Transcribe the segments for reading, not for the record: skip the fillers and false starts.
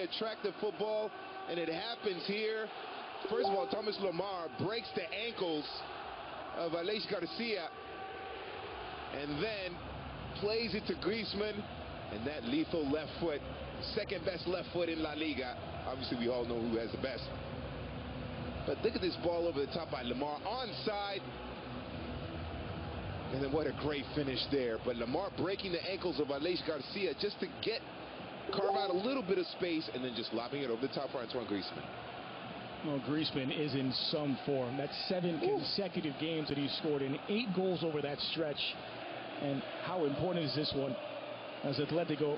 play attractive football, and it happens here. First of all, Thomas Lemar breaks the ankles of Aleix Garcia, and then plays it to Griezmann, and that lethal left foot, second best left foot in La Liga. Obviously, we all know who has the best. But look at this ball over the top by Lemar, onside. And then what a great finish there. But Lemar breaking the ankles of Aleix Garcia just to carve out a little bit of space, and then just lobbing it over the top for Antoine Griezmann. Well, Griezmann is in some form. That's 7 consecutive games that he's scored in, 8 goals over that stretch. And how important is this one? As Atletico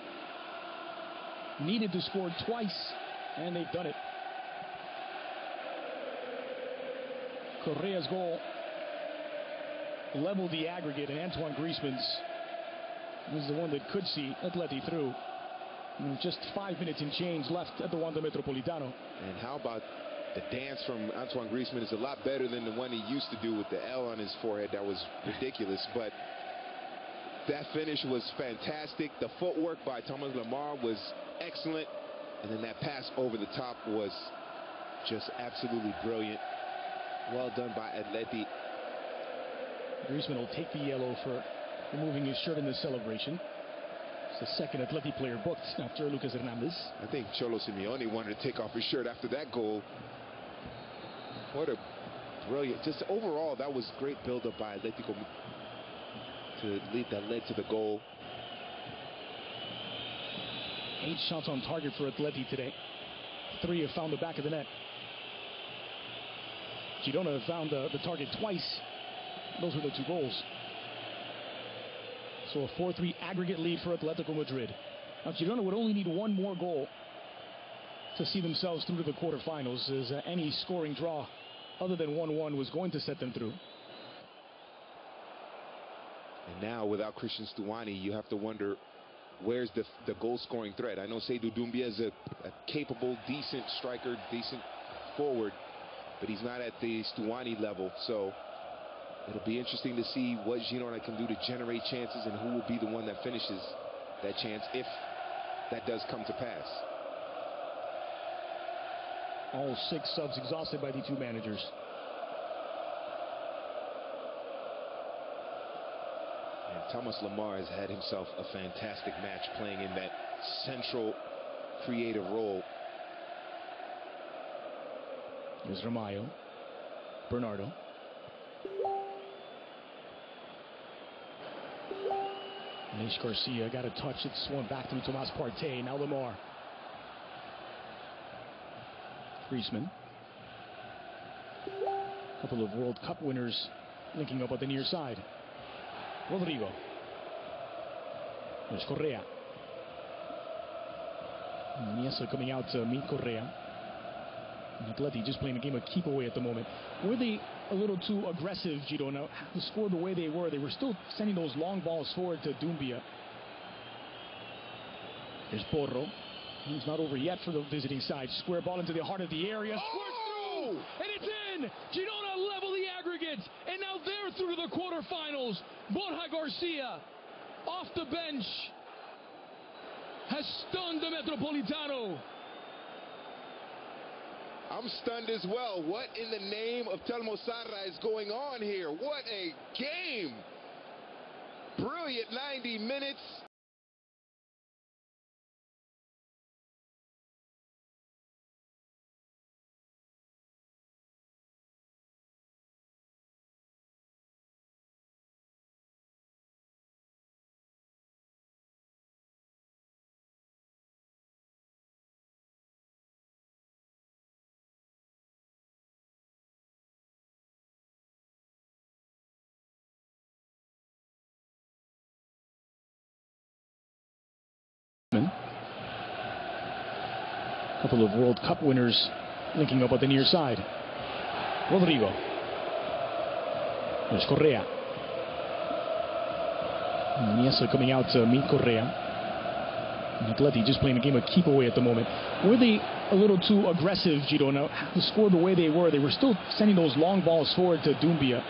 needed to score twice, and they've done it. Correa's goal leveled the aggregate, and Antoine Griezmann's was the one that could see Atleti through. And just 5 minutes and change left at the Wanda Metropolitano. And how about the dance from Antoine Griezmann? Is a lot better than the one he used to do with the L on his forehead. That was ridiculous, but that finish was fantastic. The footwork by Thomas Lemar was excellent, and then that pass over the top was just absolutely brilliant. Well done by Atleti. Griezmann will take the yellow for removing his shirt in the celebration. It's the second Atleti player booked after Lucas Hernandez. I think Cholo Simeone wanted to take off his shirt after that goal. What a brilliant, just overall, that was great build-up by Atletico that led to the goal. 8 shots on target for Atleti today. 3 have found the back of the net. Girona have found the target twice. Those were the 2 goals. So a 4-3 aggregate lead for Atletico Madrid. Now Girona would only need 1 more goal to see themselves through to the quarterfinals, as any scoring draw other than 1-1 was going to set them through. And now without Christian Stuani, you have to wonder, where's the goal-scoring threat? I know Seydou Doumbia is a capable, decent striker, decent forward, but he's not at the Stuani level. So it'll be interesting to see what Girona can do to generate chances, and who will be the one that finishes that chance if that does come to pass. All 6 subs exhausted by the 2 managers. And Thomas Lemar has had himself a fantastic match, playing in that central creative role. There's Ramallo. Bernardo. Aleix Garcia got a touch. It swung back to Thomas Partey. Now Lemar. Griezmann. A couple of World Cup winners linking up on the near side. Rodrigo. There's Correa. Niesa coming out to meet Correa. And Atleti just playing a game of keep away at the moment. Were they a little too aggressive, Girona, to score the way they were? They were still sending those long balls forward to Doumbia. There's Porro. He's not over yet for the visiting side. Square ball into the heart of the area. Squirts through! And it's in! Girona level the aggregate. And now they're through to the quarterfinals. Borja Garcia, off the bench, has stunned the Metropolitano. I'm stunned as well. What in the name of Telmo Zarra is going on here? What a game! Brilliant 90 minutes. A couple of World Cup winners linking up on the near side. Rodrigo. There's Correa. Niesa coming out to meet Correa. And Atleti just playing a game of keep away at the moment. Were they a little too aggressive, Girona, to score the way they were? They were still sending those long balls forward to Doumbia.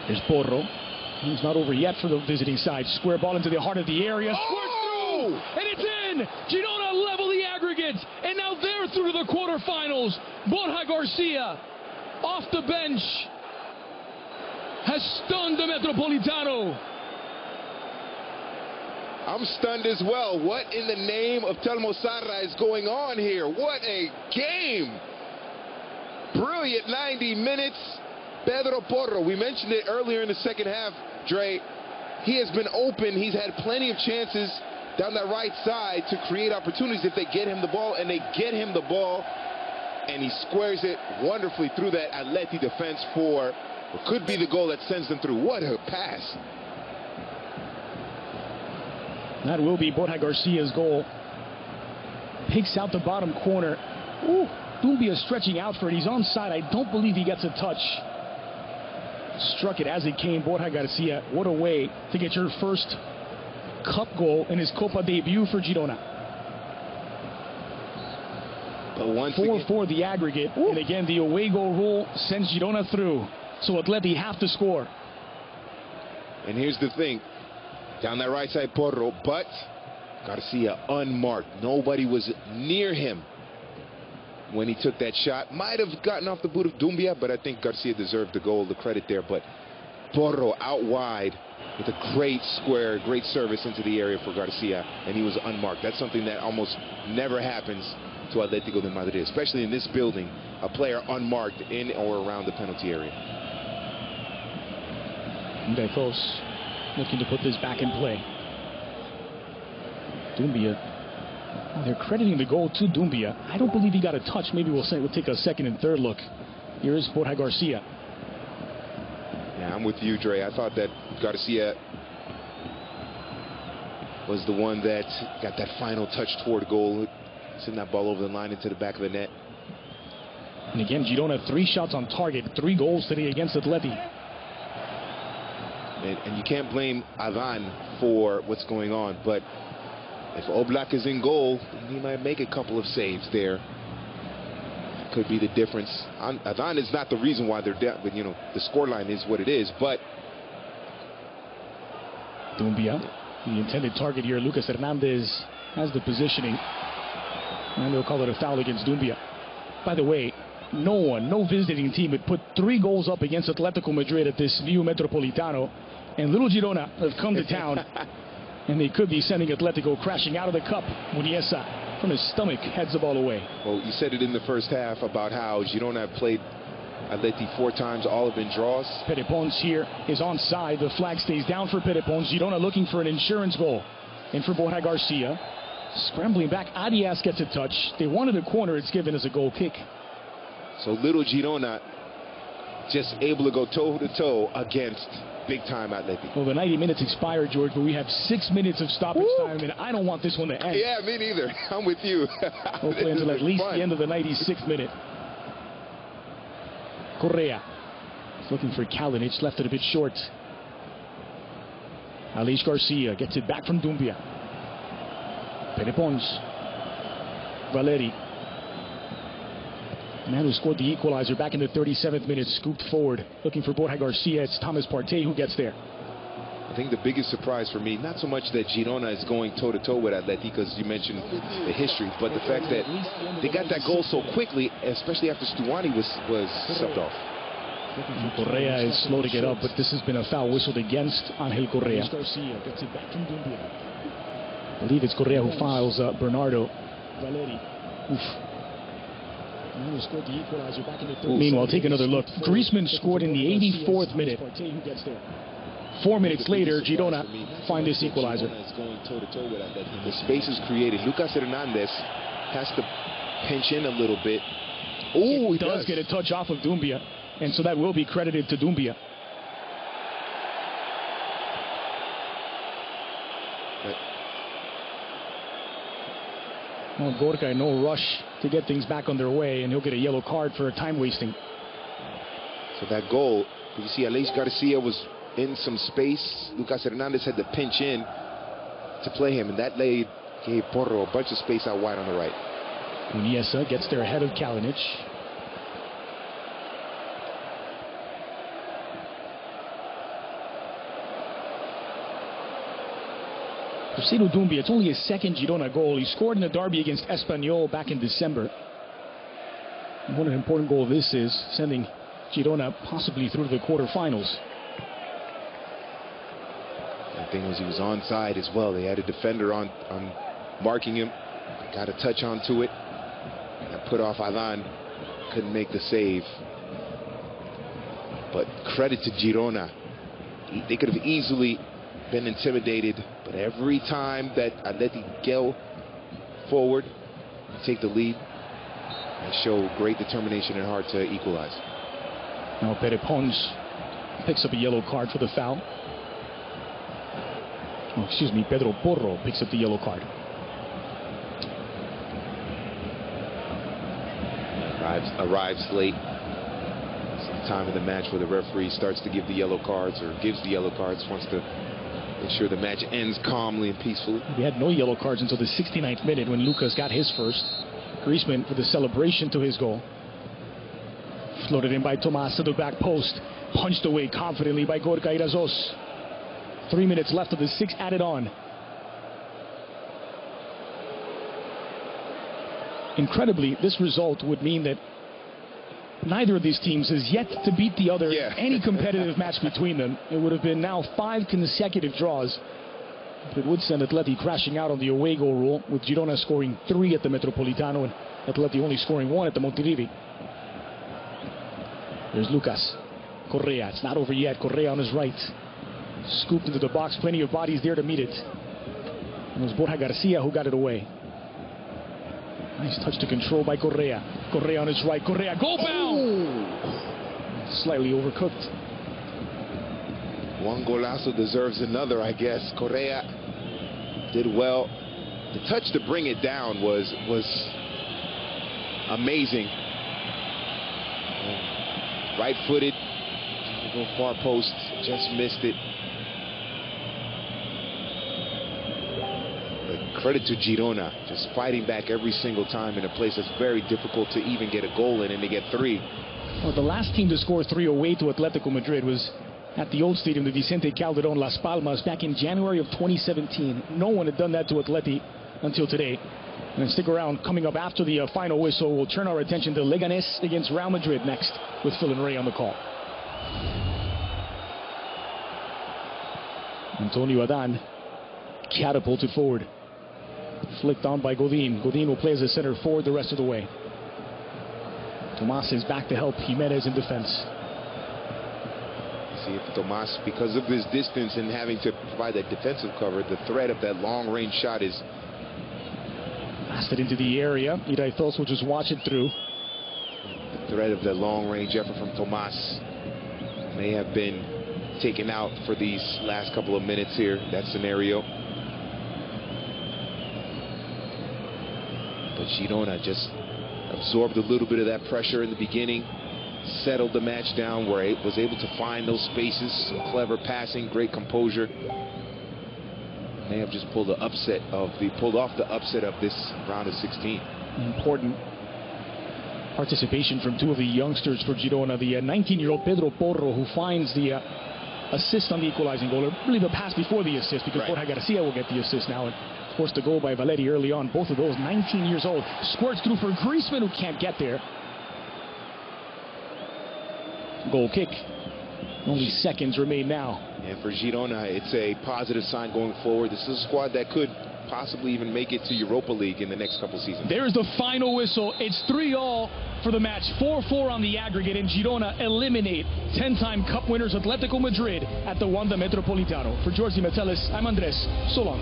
There's Porro. He's not over yet for the visiting side. Square ball into the heart of the area. Squirts through! And it's in! Girona level the aggregate, and now they're through to the quarterfinals. Borja Garcia, off the bench, has stunned the Metropolitano. I'm stunned as well. What in the name of Telmo Zarra is going on here? What a game! Brilliant 90 minutes. Pedro Porro, we mentioned it earlier in the second half, Dre. He has been open. He's had plenty of chances down that right side to create opportunities if they get him the ball, and they get him the ball, and he squares it wonderfully through that Atleti defense for what could be the goal that sends them through. What a pass. That will be Borja Garcia's goal. Picks out the bottom corner. Ooh, Dumbia stretching out for it. He's onside. I don't believe he gets a touch. Struck it as it came. Borja Garcia, what a way to get your first cup goal in his Copa debut for Girona. But once 4-4 the aggregate. Ooh. And again, the away goal rule sends Girona through. So Atleti have to score. And here's the thing. Down that right side, Porro, but Garcia unmarked. Nobody was near him when he took that shot. Might have gotten off the boot of Dumbia, but I think Garcia deserved the goal, the credit there. But Porro out wide with a great square, great service into the area for Garcia, and he was unmarked. That's something that almost never happens to Atletico de Madrid, especially in this building, a player unmarked in or around the penalty area. Becos looking to put this back in play. Dumbia. Well, they're crediting the goal to Dumbia. I don't believe he got a touch. Maybe we'll take a second and third look. Here is Borja Garcia. Yeah, I'm with you, Dre. I thought that Garcia was the one that got that final touch toward goal, sending that ball over the line into the back of the net. And again, Girona 3 shots on target, 3 goals today against Atleti. And you can't blame Adan for what's going on, but if Oblak is in goal, he might make a couple of saves there. Could be the difference. Adan is not the reason why they're down, but you know, the scoreline is what it is. But Dumbia, the intended target here. Lucas Hernandez has the positioning, and they'll call it a foul against Dumbia. By the way, no visiting team had put 3 goals up against Atletico Madrid at this Vivo Metropolitano, and little Girona have come to town. And they could be sending Atletico crashing out of the cup. Muniesa, from his stomach, heads the ball away. Well, you said it in the first half about how Girona have played Atleti 4 times, all have been draws. Perepons here is onside. The flag stays down for Perepons. Girona looking for an insurance goal. And for Borja Garcia, scrambling back. Arias gets a touch. They wanted a corner. It's given as a goal kick. So little Girona just able to go toe-to-toe against big-time Atleti. Well, the 90 minutes expired, George, but we have 6 minutes of stoppage time, and I don't want this one to end. Yeah, me neither. I'm with you. We'll play until at least the end of the 96th minute. Correa is looking for Kalinic, left it a bit short. Aleix Garcia gets it back from Dumbia. Perepons. Valeri. The man who scored the equalizer back in the 37th minute scooped forward, looking for Borja Garcia. It's Thomas Partey who gets there. I think the biggest surprise for me, not so much that Girona is going toe-to-toe with Atleti, because you mentioned the history, but the fact that they got that goal so quickly, especially after Stuani was subbed off. Correa is slow to get up, but this has been a foul whistled against Angel Correa. I believe it's Correa who fouls Bernardo. Oof. Meanwhile, take another look. Griezmann scored in the 84th minute. 4 minutes later, Girona find this equalizer. The space is created. Lucas Hernandez has to pinch in a little bit. Oh, he does get a touch off of Dumbia, and so that will be credited to Dumbia. Well, Gorka in no rush to get things back on their way, and he'll get a yellow card for time wasting. So that goal, you see Aleix Garcia was in some space. Lucas Hernandez had to pinch in to play him, and that gave Porro a bunch of space out wide on the right. Muniesa gets there ahead of Kalinic. Cruzeiro Dumbi, it's only his second Girona goal. He scored in the derby against Espanyol back in December. And what an important goal this is, sending Girona possibly through to the quarterfinals. The thing was, he was onside as well. They had a defender on marking him. Got a touch onto it. And put off Adan. Couldn't make the save. But credit to Girona. They could have easily been intimidated. But every time that Atleti go forward, take the lead, they show great determination and heart to equalize. Now Pere Pons picks up a yellow card for the foul. Oh, excuse me, Pedro Porro picks up the yellow card. Arrives late. Some time in the match where the referee starts to give the yellow cards, or gives the yellow cards, wants to ensure the match ends calmly and peacefully. We had no yellow cards until the 69th minute when Lucas got his first. Griezmann with the celebration to his goal. Floated in by Tomas to the back post. Punched away confidently by Gorka Irazos. 3 minutes left of the 6 added on. Incredibly, this result would mean that neither of these teams has yet to beat the other any competitive match between them. It would have been now 5 consecutive draws. It would send Atleti crashing out on the away goal rule, with Girona scoring 3 at the Metropolitano and Atleti only scoring 1 at the Montilivi. There's Lucas. Correa, it's not over yet. Correa on his right. Scooped into the box, plenty of bodies there to meet it. It was Borja Garcia who got it away. Nice touch to control by Correa. Correa on his right. Correa, goal bound! Slightly overcooked. One golazo deserves another, I guess. Correa did well. The touch to bring it down was amazing. Right-footed, go far post, just missed it. But credit to Girona, just fighting back every single time in a place that's very difficult to even get a goal in, and they get 3. Well, the last team to score 3 away to Atletico Madrid was at the old stadium, the Vicente Calderón Las Palmas, back in January of 2017. No one had done that to Atleti until today. And stick around. Coming up after the final whistle, we'll turn our attention to Leganés against Real Madrid next, with Phil and Ray on the call. Antonio Adan catapulted forward. Flicked on by Godin. Godin will play as a center forward the rest of the way. Tomas is back to help Jimenez in defense. See if Tomas, because of his distance and having to provide that defensive cover, the threat of that long-range shot is... Blasted into the area. Iraitos will just watch it through. The threat of that long-range effort from Tomas may have been taken out for these last couple of minutes here, that scenario. But Girona just absorbed a little bit of that pressure in the beginning, settled the match down, where it was able to find those spaces, some clever passing, great composure. May have just pulled off the upset of this round of 16. Important participation from 2 of the youngsters for Girona. The 19-year-old Pedro Porro, who finds the assist on the equalizing goal, or really the pass before the assist, because Borja Garcia will get the assist now. And of course, the goal by Valeri early on. Both of those 19 years old. Squirts through for Griezmann, who can't get there. Goal kick. Only seconds remain now. And for Girona, it's a positive sign going forward. This is a squad that could possibly even make it to Europa League in the next couple seasons. There's the final whistle. It's 3-3 for the match. 4-4 on the aggregate, and Girona eliminate 10-time Cup winners Atletico Madrid at the Wanda Metropolitano. For George Metellus, I'm Andres. So long.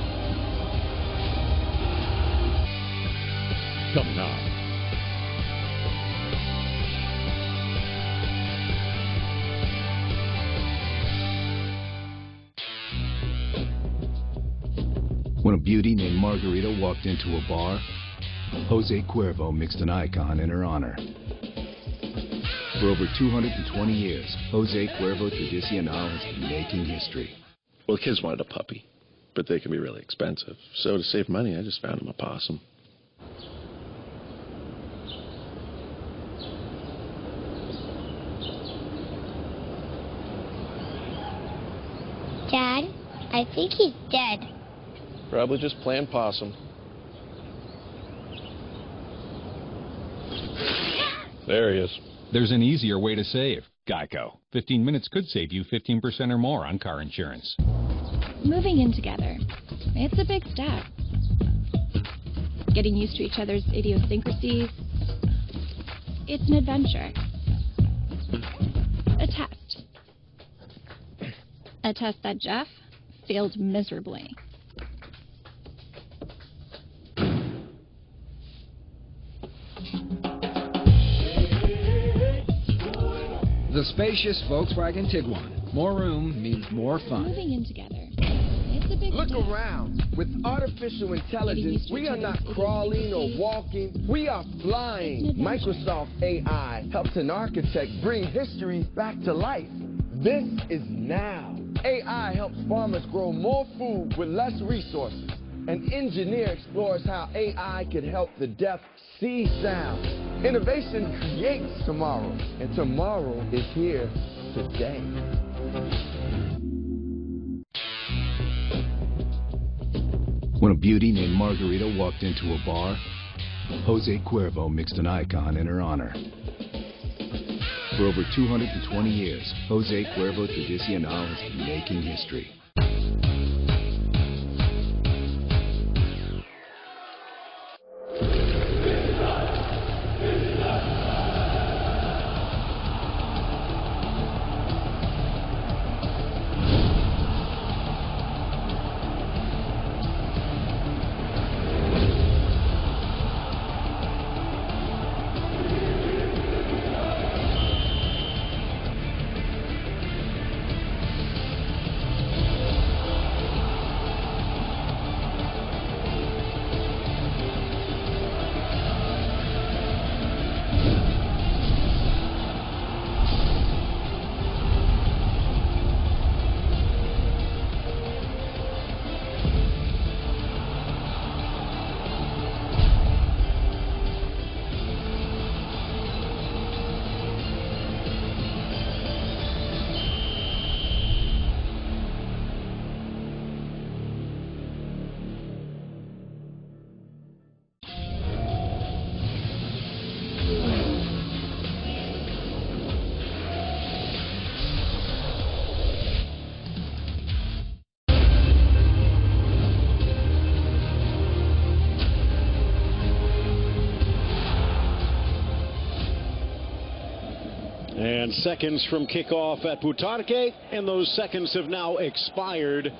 Come now. When a beauty named Margarita walked into a bar, Jose Cuervo mixed an icon in her honor. For over 220 years, Jose Cuervo Tradicional has been making history. Well, the kids wanted a puppy, but they can be really expensive. So to save money, I just found him a possum. Dad, I think he's dead. Probably just playing possum. There he is. There's an easier way to save. Geico. 15 minutes could save you 15% or more on car insurance. Moving in together. It's a big step. Getting used to each other's idiosyncrasies. It's an adventure. A test. A test that Jeff failed miserably. The spacious Volkswagen Tiguan. More room means more fun. Moving in together. It's a big Look step. around. With artificial intelligence, we are not crawling or walking. We are flying. Microsoft AI helps an architect bring history back to life. This is now. AI helps farmers grow more food with less resources. An engineer explores how AI can help the deaf see sound. Innovation creates tomorrow, and tomorrow is here today. When a beauty named Margarita walked into a bar, Jose Cuervo mixed an icon in her honor. For over 220 years, Jose Cuervo Tradicional has been making history. And seconds from kickoff at Butarque, and those seconds have now expired.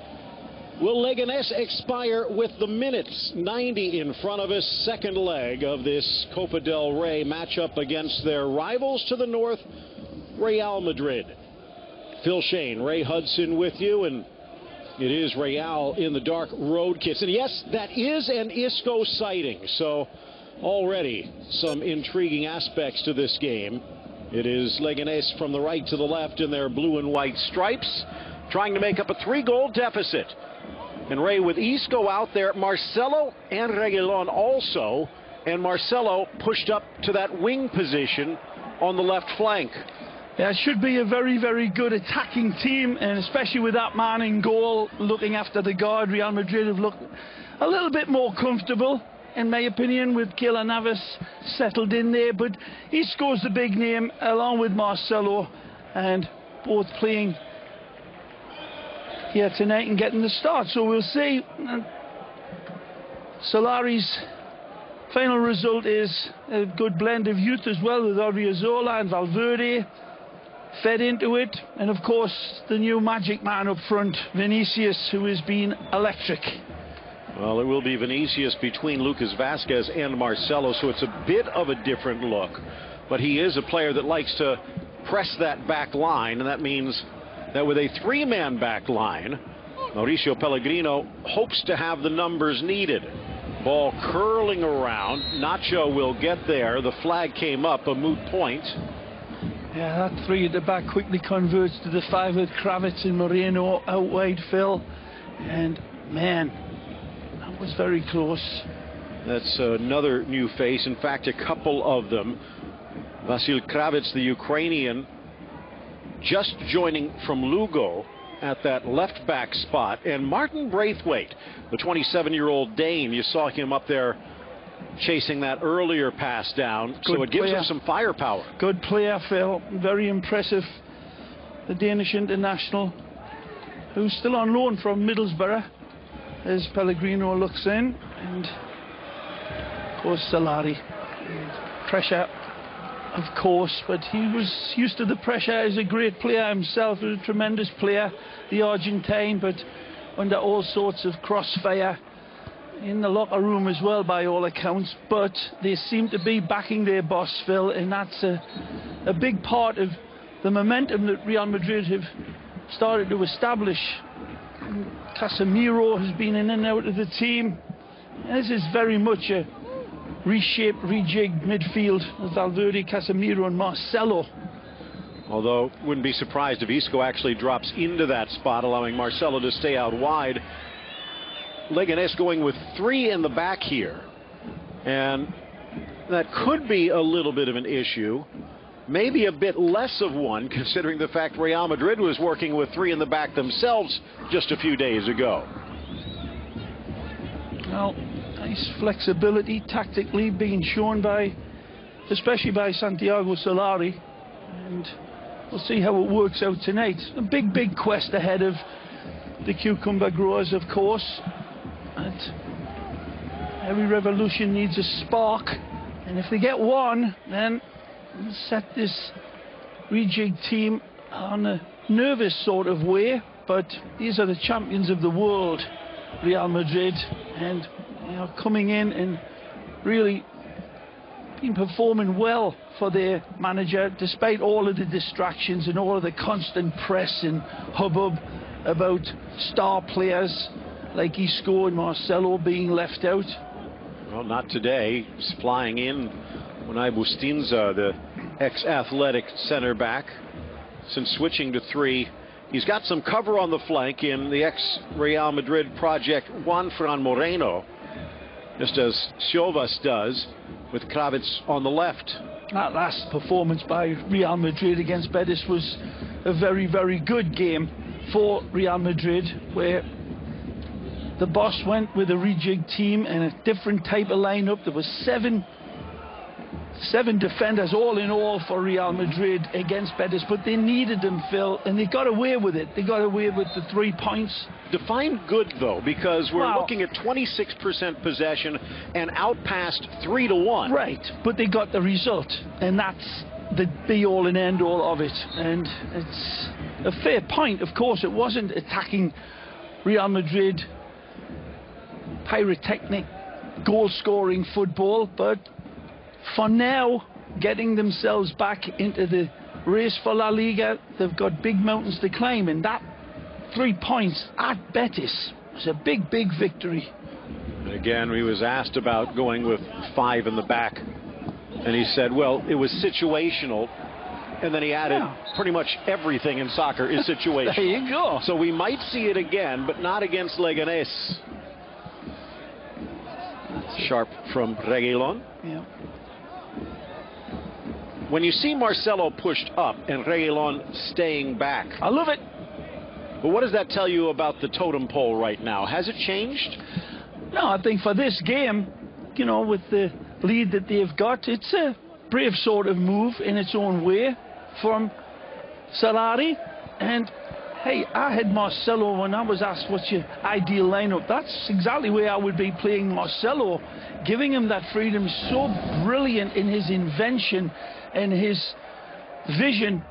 Will Leganés expire with the minutes? 90 in front of us, second leg of this Copa del Rey matchup against their rivals to the north, Real Madrid. Phil Shane, Ray Hudson with you, and it is Real in the dark road kits. And yes, that is an Isco sighting, so already some intriguing aspects to this game. It is Leganés from the right to the left in their blue and white stripes, trying to make up a 3-goal deficit. And Ray, with Isco out there, Marcelo and Reguilón also, and Marcelo pushed up to that wing position on the left flank. Yeah, it should be a very, very good attacking team, and especially with that man in goal looking after the guard. Real Madrid have looked a little bit more comfortable, in my opinion, with Keylor Navas settled in there. But Isco's the big name, along with Marcelo, and both playing here tonight and getting the start. So we'll see. Solari's final result is a good blend of youth as well, with Odriozola and Valverde fed into it. And of course, the new magic man up front, Vinicius, who has been electric. Well, it will be Vinicius between Lucas Vazquez and Marcelo, so it's a bit of a different look. But he is a player that likes to press that back line, and that means that with a 3-man back line, Mauricio Pellegrino hopes to have the numbers needed. Ball curling around. Nacho will get there. The flag came up, a moot point. Yeah, that 3 at the back quickly converts to the 5 with Kravitz and Moreno out wide, Phil. And, man, that was very close. That's another new face. In fact, a couple of them. Vasil Kravitz, the Ukrainian, just joining from Lugo, at that left back spot. And Martin Braithwaite, the 27-year-old Dane, you saw him up there chasing that earlier pass down. Good so it gives player. him some firepower. Good player, Phil. Very impressive. The Danish international, who's still on loan from Middlesbrough, as Pellegrino looks in. And of course Solari. Pressure, of course, but he was used to the pressure. He's a great player himself, a tremendous player, the Argentine, but under all sorts of crossfire in the locker room as well, by all accounts. But they seem to be backing their boss, Phil, and that's a big part of the momentum that Real Madrid have started to establish. Casemiro has been in and out of the team. This is very much a reshaped, rejigged midfield with Valverde, Casemiro and Marcelo. Although, wouldn't be surprised if Isco actually drops into that spot, allowing Marcelo to stay out wide. Leganés going with 3 in the back here. And that could be a little bit of an issue. Maybe a bit less of one, considering the fact Real Madrid was working with 3 in the back themselves just a few days ago. Well, nice flexibility tactically being shown by, especially by Santiago Solari. And we'll see how it works out tonight. A big, big quest ahead of the cucumber growers, of course. And every revolution needs a spark. And if they get one, then we'll set this rejigged team on a nervous sort of way. But these are the champions of the world, Real Madrid, and they are coming in and really been performing well for their manager, despite all of the distractions and all of the constant press and hubbub about star players like Isco and Marcelo being left out. Well, not today. He's flying in. Unai Bustinza, the ex-Athletic center back, since switching to 3. He's got some cover on the flank in the ex-Real Madrid project, Juan Fran Moreno, just as Siovas does, with Kravitz on the left. That last performance by Real Madrid against Betis was a very, very good game for Real Madrid, where the boss went with a rejigged team and a different type of lineup. There was seven defenders all in all for Real Madrid against Betis, but they needed them, Phil, and they got away with it. They got away with the 3 points. Define good, though, because we're looking at 26% possession and outpassed 3-1. Right, but they got the result, and that's the be-all and end-all of it. And it's a fair point. Of course, it wasn't attacking Real Madrid pyrotechnic goal-scoring football, but for now, getting themselves back into the race for La Liga, they've got big mountains to climb, and that 3 points at Betis was a big, big victory. Again, he was asked about going with 5 in the back, and he said, well, it was situational, and then he added, pretty much everything in soccer is situational. There you go. So we might see it again, but not against Leganés. Sharp from Reguilon. Yeah. When you see Marcelo pushed up and Reguilon staying back, I love it. But what does that tell you about the totem pole right now? Has it changed? No, I think for this game, you know, with the lead that they've got, it's a brave sort of move in its own way from Solari. And hey, I had Marcelo when I was asked what's your ideal lineup. That's exactly where I would be playing Marcelo, giving him that freedom. So brilliant in his invention and his vision,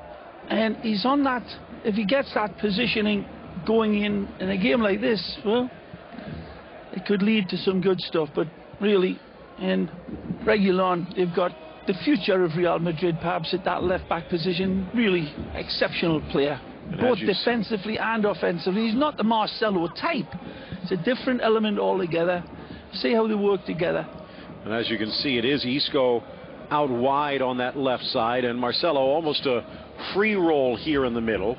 and he's on that. If he gets that positioning going in a game like this, well, it could lead to some good stuff. But really, in Reguilon, they've got the future of Real Madrid perhaps at that left back position. Really exceptional player, both defensively and offensively. He's not the Marcelo type. It's a different element altogether. See how they work together. And as you can see, it is Isco out wide on that left side, and Marcelo almost a free roll here in the middle.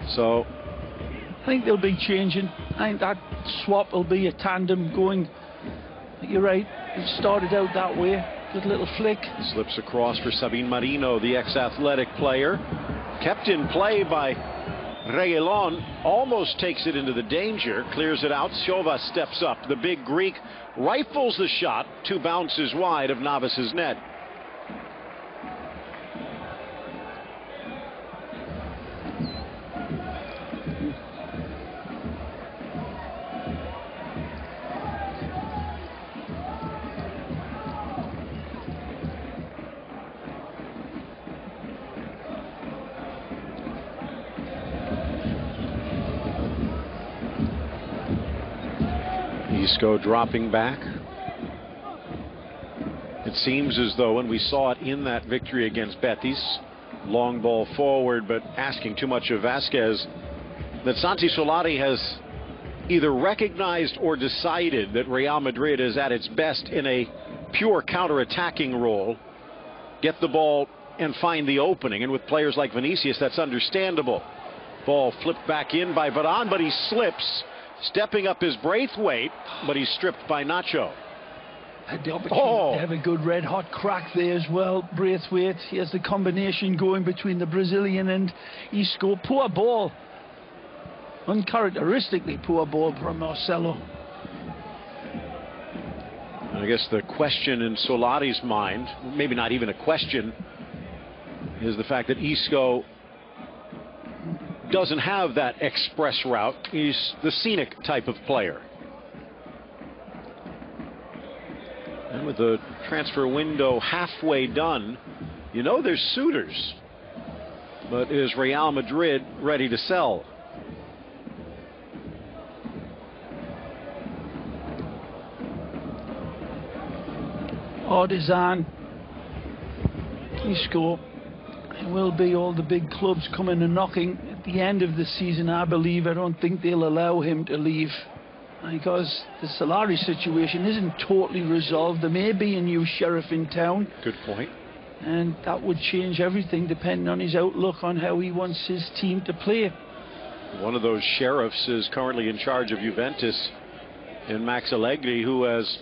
So I think they'll be changing. I think that swap will be a tandem going. You're right, it started out that way. Good little flick. Slips across for Sabin Marino, the ex-Athletic player. Kept in play by Reguilon almost takes it into the danger, clears it out. Sjova steps up. The big Greek rifles the shot, 2 bounces wide of Navas's net. Isco dropping back. It seems as though, and we saw it in that victory against Betis, long ball forward but asking too much of Vasquez, that Santi Solari has either recognized or decided that Real Madrid is at its best in a pure counter-attacking role, get the ball and find the opening, and with players like Vinicius that's understandable. Ball flipped back in by Varane, but he slips, stepping up his Braithwaite, but he's stripped by Nacho. Had the opportunity to have a good red hot crack there as well. Braithwaite, he has the combination going between the Brazilian and Isco. Poor ball, uncharacteristically poor ball from Marcelo. I guess the question in Solari's mind, maybe not even a question, is the fact that Isco doesn't have that express route. He's the scenic type of player. And with the transfer window halfway done, you know there's suitors. But is Real Madrid ready to sell? Artisan, Isco. It will be all the big clubs coming and knocking at the end of the season, I believe. I don't think they'll allow him to leave because the Solari situation isn't totally resolved. There may be a new sheriff in town. Good point. And that would change everything depending on his outlook on how he wants his team to play. One of those sheriffs is currently in charge of Juventus in Max Allegri, who has